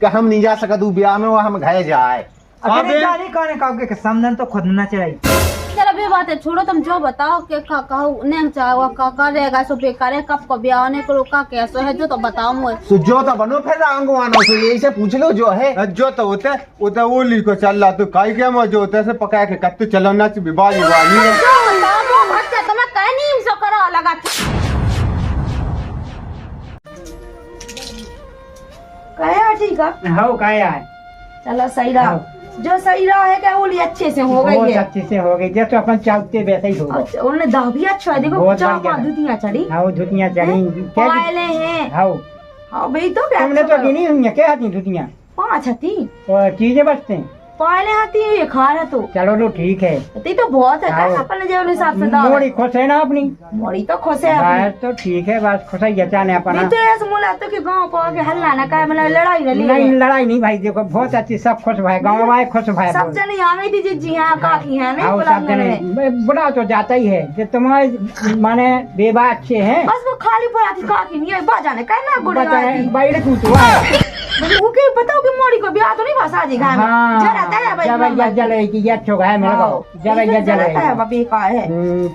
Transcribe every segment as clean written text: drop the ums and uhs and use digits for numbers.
कि हम नहीं जा सकते ब्याह में, वो हम घर जाए। अरे जाने कौन कहोगे कि समझन तो खुद ना चढ़ाई। चलो बे बात है छोड़ो, तुम जो बताओ कि नहीं चाहो का रहेगा सो बेकार है, कब को ब्याह होने को रोका कैसो है जो तो बताओ मुझे। तो जो तो बनो फिर आंगवानो तो यही से पूछ लो जो है। जो तो होता वो लिखो चल रहा तो काई क्या मौजूद होता है से पका के कत्तू चलो ना विवाह वाली है। अच्छा तुम्हें कह नहीं सो करो लगा कहा ठीक है। हाँ क्या है, चलो सही रहा, जो सही रहा है क्या होली अच्छे से हो गई है, अच्छे से हो गई जैसे अपन चाहते वैसे ही होगा। अच्छा, उन्होंने दाह भी अच्छा है, देखो बहुत चार बढ़िया पांच है। धुतियां चढ़ी, हाँ धुतियाँ चढ़ी पायले हैं। हाँ भाई तो क्या तुमने तो गिनी हुई है, क्या आती धुतियाँ 5 हती और चीजें बचते हैं। पायले हती ये खा रहा तो चलो तो ठीक है। ते तो बहुत है हाँ। अपन जो हिसाब से दाह मोड़ी खुश है ना अपनी, मोड़ी तो खुश है अपनी। बस तो ठीक है, बस खुश ही जचाने अपना। नहीं तो ऐसे बोला तो कि गांव को आके हल्ला ना का मतलब लड़ाई न नहीं लड़ाई नहीं भाई, देखो बहुत अच्छी, सब खुश भाई, गाँव वाले खुश भाई, सब जने आ गई थी जी हाँ काकी है नहीं हाँ सब जने बुरा तो जाता ही है कि तुम्हारे माने बेबा अच्छे हैं। बस वो खाली पड़ा थी काकी नहीं है बाजा ने कहना गुड़ बैठ कूद ओके बताओ कि मोड़ी को ब्याह तो नहीं बसा जी घर में जरा है भाई जलेगी अच्छो है मेरे को जलेगी है बाबी का है।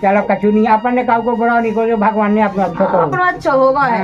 चलो कछु नहीं, अपन ने काउ को बुरा नहीं को, जो भगवान ने अपना अच्छा को अपना अच्छा होगा है।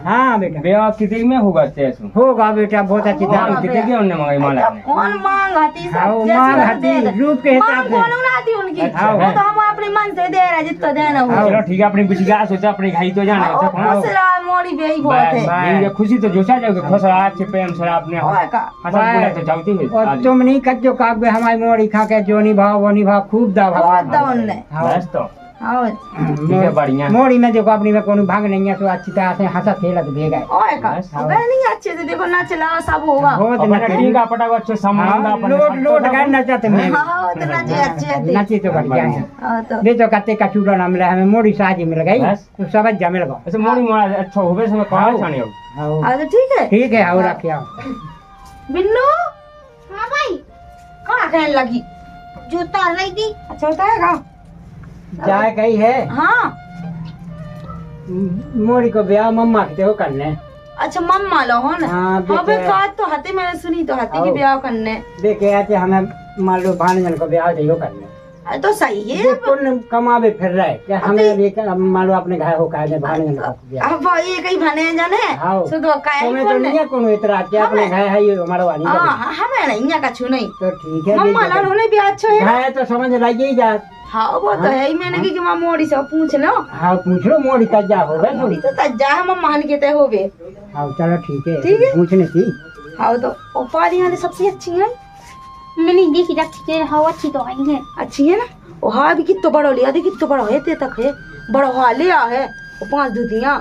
हाँ बेटा ब्याह कितने में होगा तेसु होगा बेटा, बहुत अच्छी तरह कितने की उन्होंने मंगाई माला ने कौन मांग हती हाँ, सब मांग हती, रूप के हिसाब से। कौन उनाती उनकी हाँ, वो तो हम अपने मन से दे रहे जितना देना हो। चलो ठीक है, अपनी बिछगा सोचा अपनी खाई तो जाना है खुश रहा मोड़ी भी यही बहुत है। ये खुशी तो जोशा जाओगे खुश रहा अच्छे प्रेम से आपने और का हसन बोला तो जाती है और तुम नहीं कच्चो काग हमारी मोड़ी खा के जो निभाओ वो निभाओ, खूब दा बहुत दवन ने बस तो हाँ ठीक है बढ़िया मोड़ी में देखो अपनी में कोनो भाग नहीं है, तो अच्छी तरह से हंसा खेलत भेगा और का गए नहीं अच्छे से देखो ना चला सब होगा। बहुत अपना नचती। ठीक है पटाखा अच्छे संबंध हाँ, अपने लोट लोट कर नचाते में हाँ तो नाचे अच्छे थे नची तो बढ़िया है। हाँ तो ये तो कत्ते का चूड़ा ना मिला, हमें मोड़ी साजी मिल गई बस। तो सब जा मिल गया। ऐसे मोड़ी मोड़ा अच्छा होवे से कहां छाने हो हाँ तो ठीक है ठीक है, आओ रखियो। बिन्नू हाँ भाई कहाँ कहने लगी जूता रही थी। अच्छा होता है का जाए गई है हाँ मोड़ी को ब्याह मम्मा के हो करने, अच्छा मम्मा लो हो ना। हाँ, हाँ बेटे। बात तो हते मैंने सुनी तो हते की आओ। ब्याह करने देखे आते हमें मान लो भानजन को ब्याह हो करने, तो सही है। ये पुण्य कमावे फिर रहे क्या हमें लेकर मान लो अपने घर हो कर भानजन को ब्याह। अब ये कहीं भने जाने आओ। सो तो काहे तुम्हें तो बोलने नहीं है कोनो इतरा के अपने घर है ये हमारा वाली का। हाँ हमें नहीं यहाँ का छू नहीं तो ठीक है, मम्मा लाल होने भी अच्छा है ना। घर तो समझ लाइए ही जा। हाँ वो तो है ही, मैंने की माँ मोड़ी से पूछ लो हाँ पूछ लो मोड़ी तजा हो गए मोड़ी तो तज्जा है मम्मा हन के ते होवे। हाँ चलो ठीक ठीक है, है। पूछने की हाँ तो उपाधि यहाँ सबसे अच्छी है मैंने देखी रखी है, हवा अच्छी तो आई है। अच्छी है ना। ओ हाँ भी कितो बड़ा लिया देखी कितो बड़ा है ते तक है बड़ा हुआ लिया है वो 5 धुतियाँ।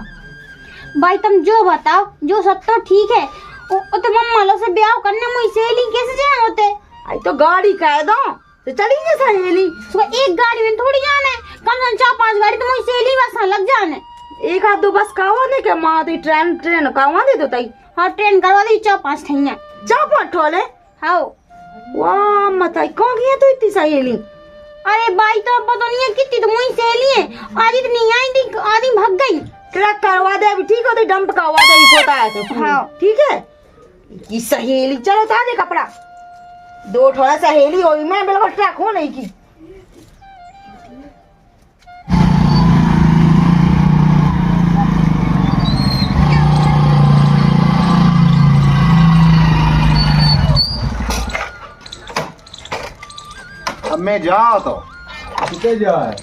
भाई तुम जो बताओ, जो सब तो ठीक है। वो तो मम्मा लो से ब्याह करने मुझे सहेली कैसे जाए होते। आई तो गाड़ी कह दो तो चलेंगे सहेली। सुबह एक गाड़ी में थोड़ी जाना है, कम से कम 4-5 गाड़ी तो मुझे सहेली बस लग जाने। एक आध दो बस कहवा दे क्या माँ तो ट्रेन ट्रेन कहवा दे दो तई। हाँ ट्रेन करवा दी 4-5 ठैया। 4-5 ठोले हाँ वाह मताई कौन गया तो इतनी सहेली। अरे भाई तो पता नहीं है कितनी तो मुझे सहेली है, आधी तो नहीं आई थी, आधी भाग गई। ट्रक करवा दे अभी ठीक हो तो डंप करवा दे पोता है तो हाँ। ठीक है। ये सहेली चलो तो दे कपड़ा 2 ठोला सहेली होई मैं बिल्कुल ट्रक हो नहीं की। अब मैं जाओ तो कितने जाए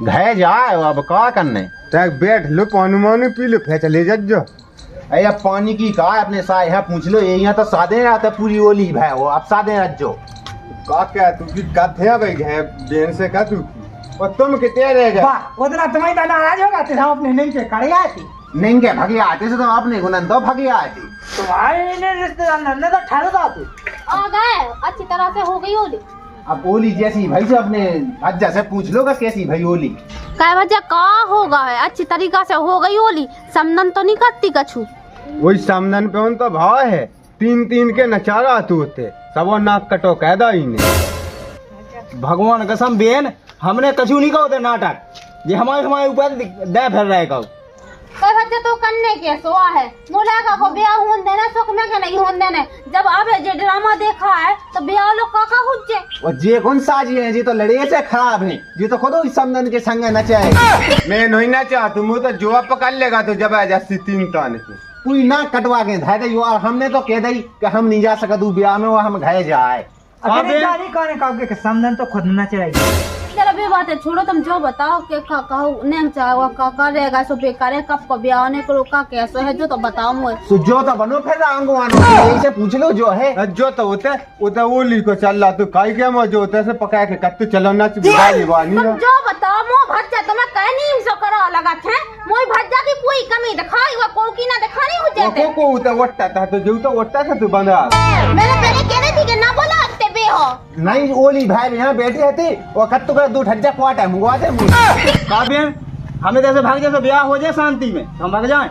घर जाए अब का करने। तक बैठ लो पानी मानी पी लो फिर चले जो। अरे अब पानी की का अपने साय है पूछ लो, ये यहाँ तो सादे रहता पूरी ओली भाई वो अब सादे रह जो। का क्या तू की कथे भाई है बेन से का तू और तुम कितने रह गए। वाह उतना तुम्हारी तो नाराज होगा तो हम अपने नहीं के करे आए थे नहीं क्या भगे आते से तो अपने गुनन तो भगे आए थे। तुम्हारे ने रिश्तेदार नन्हे तो ठहर था तू आ गए अच्छी तरह से हो गई होली। अब ओली जैसी भाई से अपने अज्जा से पूछ लो का कैसी भाई ओली। क्या वजह का होगा है, अच्छी तरीका से हो गई होली। समनन तो नहीं करती कछु। वही सामने पे उन तो भाव है 3-3 के नचारा तू थे सबो नाक कटो कैदा ही ने। भगवान कसम बेन हमने कछु नहीं कहो थे नाटक ये हमारे ऊपर दे फिर रहे कहो। कोई बच्चे तो करने के सोआ है मुलाका को ब्याह होने देना सुख में के नहीं होने देने जब अब जे ड्रामा देखा है तो ब्याह लोग का हुज्जे और जे कौन साजी है जी तो लड़े से खराब है जी तो खुद इस समदन के संग नचाए मैं नहीं ना चाहता मुँह तो जो पकड़ लेगा तो जबरदस्ती 3 टन की पूरी नाक कटवा के धाय दई और हमने तो कह दई कि हम नहीं जा सकत ब्याह में वो हम घाय जाए अबे जारी कौन कहोगे कि समदन तो खुद ना चाहिए। चलो भी बात है छोड़ो तुम जो बताओ कि कहू नहीं चाहो का रहेगा सो बेकार है कब को ब्याह होने को रोका कैसे है जो तो बताओ मुझे तो जो तो बनो फिर आंगवानो यही से पूछ लो जो है जो तो होते वो ली को चल रहा तू काई क्या मौजू होता है पका के कत्तू चलना चाहिए तुम जो बताओ मो भज्जा तुम्हें कह नहीं सो करो लगा थे मोई भज्जा की कोई कमी दिखाई हुआ को की ना दिखानी हो जाते को उता वट्टा था तो जो तो वट्टा था तू बंदा मैंने पहले कह रही थी कि ना बोला हत्ते बे हो नहीं ओली भाई यहाँ बैठे थे और कत्तू का 2 ठज्जा क्वाट है मुंगवा दे काबियन हमें जैसे भाग जैसे ब्याह हो जाए शांति में हम भाग जाए।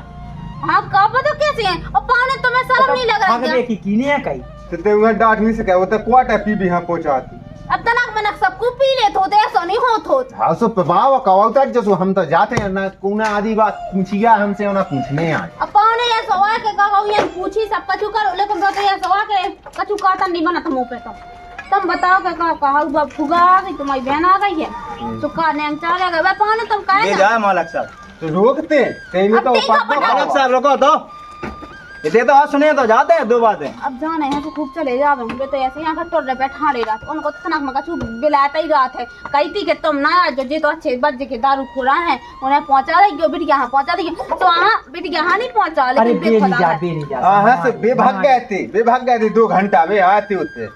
हाँ कब तो कैसे है और पाने तुम्हें शर्म नहीं लग रहा भाग की कीने है कई तो ते उन्हें डांट नहीं सके वो तो क्वाट है पी भी यहाँ पहुँचाती अब तनक मनक सबको पी लेत होते ऐसा नहीं होत हाँ सो प्रभाव कवाउता जो हम तो जाते हैं ना कोना आदि बात पूछिया हमसे ना पूछने आए अब पाने ये सवाल के कहू ये पूछी सब कछु कर लेकिन तो ये सवाल के कछु काटा नहीं बना मुंह पे तो तुम बताओ के कहू बाप फुगा आ गई तुम्हारी बहन आ गई है तो का नेम चलेगा वे पाने तुम काहे ले जाए मालक साहब तो रोकते तेने तो मालक साहब रुको तो ये तो आज सुने तो जाते हैं 2 बातें। अब जाने हैं तो खूब चले जावे बे तो ऐसे यहाँ का टोर बैठा रहे रात उनको तो तनक में कछु बिलाता ही रात है कही थी कि तुम ना जो जे तो अच्छे बच्चे के दारू खोरा है उन्हें पहुंचा देगी जो बिटिया यहाँ पहुंचा देगी तो हाँ बिटिया यहाँ नहीं पहुंचा अरे लेकिन बेरी जा हाँ से बेभाग गए थे 2 घंटा में आते होते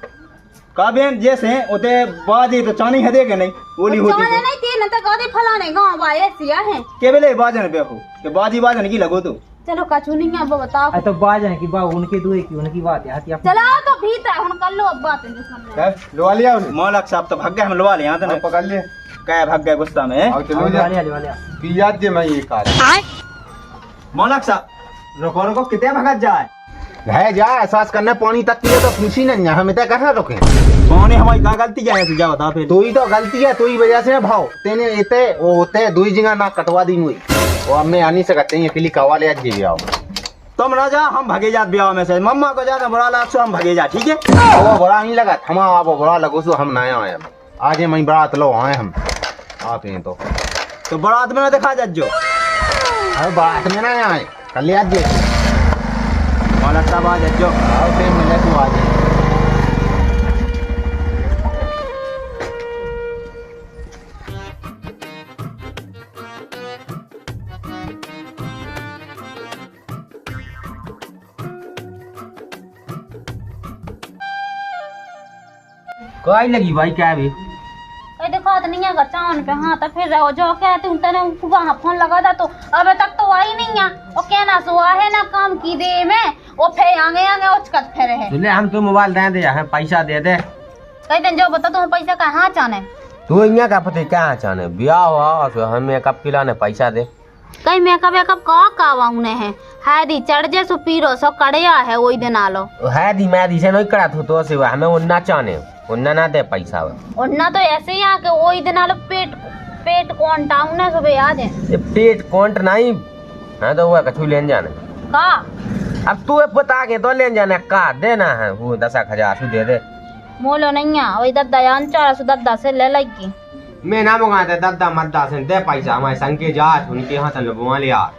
काबियन जैसे उते बाजी तो चानी है देगे नहीं बोली होती जाने नहीं थी न तो कहते फलाने गाँव वाले सिया है के बेले बाजन पे हो के बाजी बाजन की लगो तू चलो कछु नहीं है अब बताओ तो बाजन की बात उनके दुए की उनकी बात है हती अपनी चलाओ तो भीतर हम कर लो अब बात है सामने लवा लिया उन्हें मालक साहब तो भाग गए हम लवा ले यहाँ तो पकड़ लिए क्या भाग गए गुस्सा में और चलो जा पिया जे मैं ये कार मालक साहब रुको कितने भगत जाए घाय जा एहसास करने पानी तक की तो पूछी नहीं हमें तो कहाँ रोके कौन है हमारी क्या गलती क्या है सुझाव बता फिर तो ही तो गलती है तो ही वजह से भाव तेने इते वो होते 2 जगह ना कटवा दी मुई और हमें आनी से करते हैं अकेली कवाले आज जी आओ तुम ना जा हम भगे जात ब्याह में से मम्मा को ज्यादा बुरा लगा सो हम भगे जा ठीक है वो बड़ा नहीं लगा थमा आप बड़ा लगो सो हम नया आए आज मैं बारात लो आए हम आप हैं तो बारात में ना दिखा जा जो अरे बारात में ना आए कल आज जी मालक साहब आ जा जो आओ फिर मिले तू आज कोई लगी भाई क्या भी कहीं देखा तो नहीं है चावन पे हाँ तो फिर रहो जो कहते हूँ तेने वहाँ फोन लगा था तो अबे तक तो आई नहीं है और कहना सुआ है ना काम की दे में वो फिर आगे उचकत फिर है ले हम तो मोबाइल दे हमें पैसा दे दे कहीं दिन जो बता तुम्हें पैसा कहाँ चाहने तू यहाँ का पता क्या चाहने ब्याह हुआ तो हमें कब खिलाने पैसा दे कहीं मेकअप वेकअप कहाँ कावाउने है दी चढ़ जे सो पीरो सो कड़िया है वही दिन आलो है दी मैं दी से नहीं करा तो से हमें उन्ना चाहने उन्ना ना दे पैसा उन्ना तो ऐसे ही आके वही दिन आलो पेट कौन टाउन सुबह याद है पेट कौंट नहीं है तो हुआ कछु लेन जाने का अब तू बता के तो लेन जाने का देना है वो 10,000 दे दे मोलो नहीं है वही दद्दा यान 410 से ले लगी मैं ना मंगाते दद्दा मद्दा से दे पैसा हमारे संग के जा उनके यहाँ से लगवा ले यार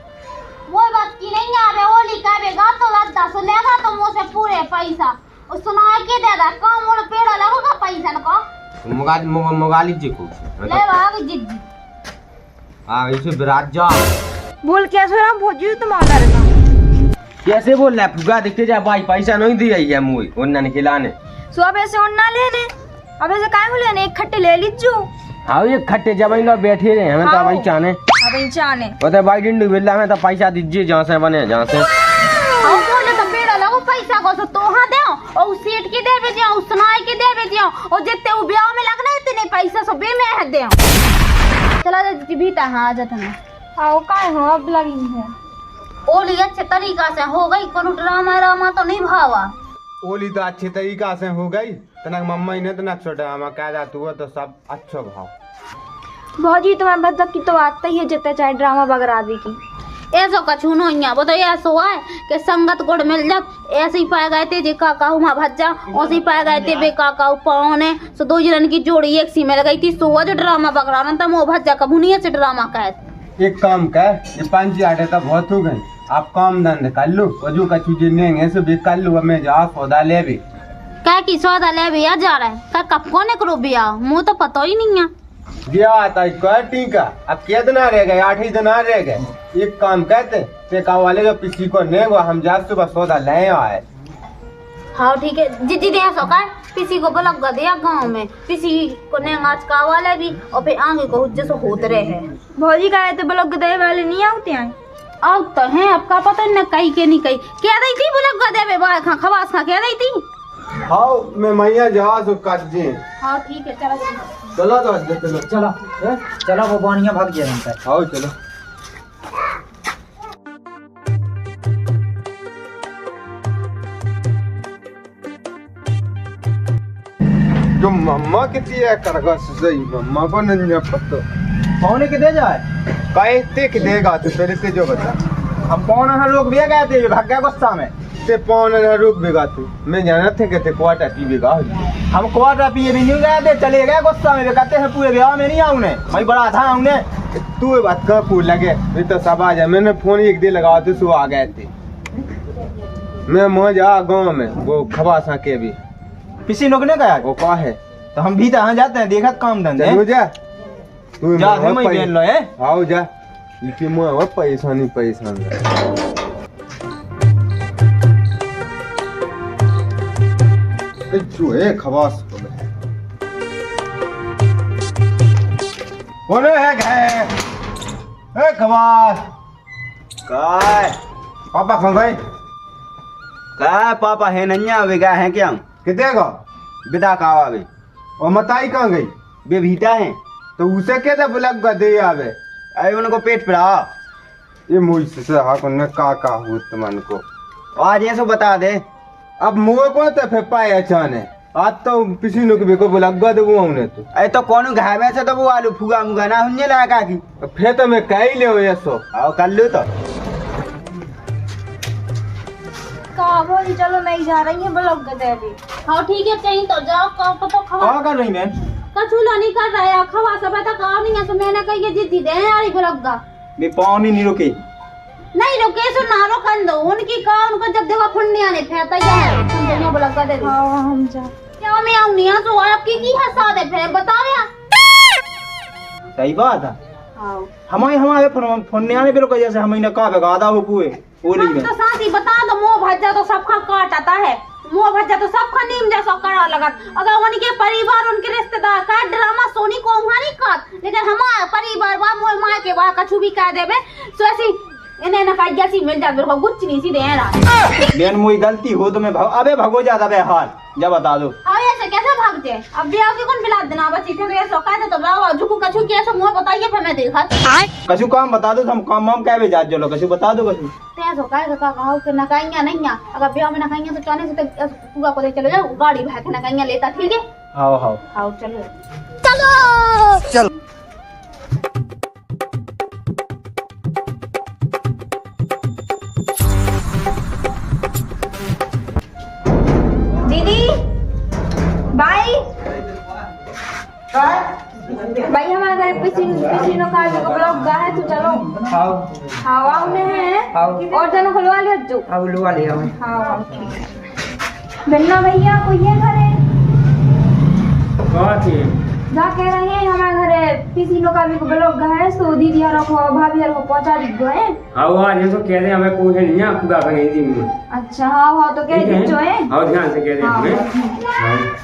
वो बात की नहीं है अबे ओली का बेगा तो दद्दा से लेगा तो मुझसे पूरे पैसा और सुनाए के देगा कम मोड़ पेड़ा लगेगा पैसा न को मंगा लीजिए कुछ ले भाग जिद्दी हाँ इसे विराट जा बोल क्या सोरा भोजी तुम्हारा रहता कैसे बोल रहा है फुगा दिखते जा भाई पैसा नहीं दिया है मुझे उन्ना ने खिलाने सो अब ऐसे उन्ना लेने अब ऐसे काय हो लेने एक खट्टे ले लीजो हाँ ये खट्टे जब इन लोग बैठे रहे हमें तो भाई चाहने अब चाने वो तो भाई डिंडू बिल्ला हमें तो पैसा दीजिए जहाँ से बने जहाँ से और बोले तो पेड़ा लगो पैसा को तो हाँ दे और सीट की दे भेजियो उस सुनाई की दे भेजियो और जितने वो ब्याह में लगना है इतने पैसा सो बे में है दे चला जा भीता हाँ आ जाता मैं आओ काय हो अब लगी है ओली अच्छे तरीका से हो गई कोनो ड्रामा तो नहीं भावा ओली तो अच्छे तरीका से हो गई तनक मम्मा ने तनक छोटा हम कह जा तू तो सब अच्छा भाव भौजी तुम्हारे बच्चा की तो आता ही है जितना चाहे ड्रामा वगैरह भी की ऐसो कछु नो यहाँ बताओ ऐसो है कि संगत गुड़ मिल जात ऐसे ही पाए गए थे जे काका हुआ भज्जा ऐसे ही पाए गए थे बे काका पाओने सो दो जन की जोड़ी एक सी में लगाई थी सोवा जो ड्रामा बकरा रहा था वो भज्जा कबू नहीं ऐसे ड्रामा कह एक काम कर, ये 5 आटे तब बहुत हो गई, आप काम धंधे कर लो, वजू का चीजें नहीं ऐसे भी कर लो, मैं जा सौदा ले भी। क्या की सौदा ले भैया जा रहा है क्या कब कोने करो भैया मुँह तो पता ही नहीं है दिया आता है टीका, अब क्या दिन रह गए, 8 ही दिन रह गए। एक काम कहते ते का वाले जो किसी को नहीं वो हम जा सुबह सौदा ले आए। हाँ ठीक है जिद्दी दे सो का किसी को बलक दिया गांव में किसी को ने आज का वाले भी और फिर आगे को जैसे होते रहे भौजी का तो ब्लॉक गदे वाले नहीं आते हैं। अब तो है आपका पता न कहीं के नहीं कहीं क्या दी थी बलक गदे में बाहर खा खवास खा क्या दी थी। हाँ मैं मैया जहाज काट दे। हाँ ठीक है चलो चलो तो आज चलो चलो चलो वो बानिया भाग जाए हमका आओ चलो। जो मम्मा कितनी है करगा सही मम्मा को नहीं पता पौने के दे जाए कहते कि देगा तो पहले से जो बता हम पौने हर लोग भी गए थे भाग गया गुस्सा में ते पौन रुक बेगा तू मैं जाना थे कि ते क्वार्टर पी बेगा हम क्वार्टर पिए भी नहीं गए थे चले गए गुस्सा में कहते हैं पूरे ब्याह में नहीं आऊँ मैं बड़ा था हमने तू ये बात कर पूछ लगे ये तो सब आ जाए मैंने फोन एक दिन लगा तो सो आ गए थे मैं मौज आ गाँव में वो खबासा के भी किसी लोग ने कहा वो कहा है तो हम भी तो जाते हैं देखा काम धंधे चलो जा तू जा दे मैं बेन लो है आओ जा इनके मुँह वो पैसा नहीं पैसा जो है खवास बोले है गए खवास काय पापा कहाँ गए काय पापा है नन्या वे गए हैं क्या कितने का बिदा कावा वे और मताई कहाँ गई वे भीता है तो उसे क्या था बुलक गदे आवे अरे उनको पेट पड़ा ये मुझसे से हाँ को का हो तुमन को आज ये सो बता दे अब मुँह को तो फिर पाए अचानक आज तो किसी ने भी को बुलक गद वो उन्हें तो अरे तो कौन घाय में से तो वो आलू फुगा मुगा ना हुन्ने लगा की फिर तो मैं कह ही ले ये सो आओ कर लो तो भौजी चलो नहीं जा रही है ब्लॉक गदे भी। हाँ ठीक है कहीं तो जाओ कब तो खवा क्या कर रही मैं कछुला नहीं कर रहा है खवा सब तक काम नहीं है तो मैंने कही ये जिद्दी दे यार बलक मैं पाँव नहीं रुके नहीं रुके सो ना रोकन दो उनकी का उनको जब देखा फुंडी आने फेंता है तुम दोनों बलक दे दो हाँ हम जा क्या मैं आऊं नहीं तो आपकी की हंसा दे फिर बताओ यार सही बात है हां हमारे फोन ने आने पे रुका जैसे हम इन्हें कहा गादा हो पुए बोली में तो साथी बता दो मुंह भज्जा तो सबका काट आता है मुंह भज्जा तो सबका नीम जैसा कड़ा लगा अगर उनके परिवार उनके रिश्तेदार का ड्रामा सोनी को नहीं काट लेकिन हमारा परिवार बा मोर मां के बा कछु भी कह देबे सो ऐसी इन्हें ना काट जैसी मिल जा बिल्कुल गुच्छ नहीं सी दे रहा बेन मोई गलती हो तो मैं अबे भगो ज्यादा बे हाल जब बता दो हाँ ऐसे कैसे भाग जाए अब भी आगे कौन बिला देना बच्ची थे तो ये सौका थे तो बाबा झुकू कछु कैसे मुंह बताइए फिर मैं देखा कछु काम बता दो हम काम कह बे जात चलो कछु बता दो कछु ते सौका का कहो कि नकाइया नहीं है अगर ब्याह में नकाइया तो चाने से तो पूरा को ले चलो जाओ गाड़ी भाग के नकाइया लेता ठीक है हां आओ चलो चलो दीदी भाई भाई हमारे घर पिछली का ब्लॉक गा है तो चलो हवा उन्हें है और जनों खुलवा लिया जो लुआ लिया हाँ ठीक है बन्ना भैया कोई है घर है जा कह रहे हैं हमारे घर किसी लोग का भी ब्लॉक गा है तो दीदी यार को भाभी यार को पहुंचा दी है हाँ ये तो कह रहे हैं हमें कोई है नहीं पूरा करेंगे अच्छा हाँ तो कह दी जो है हाँ ध्यान से कह रहे हैं हमें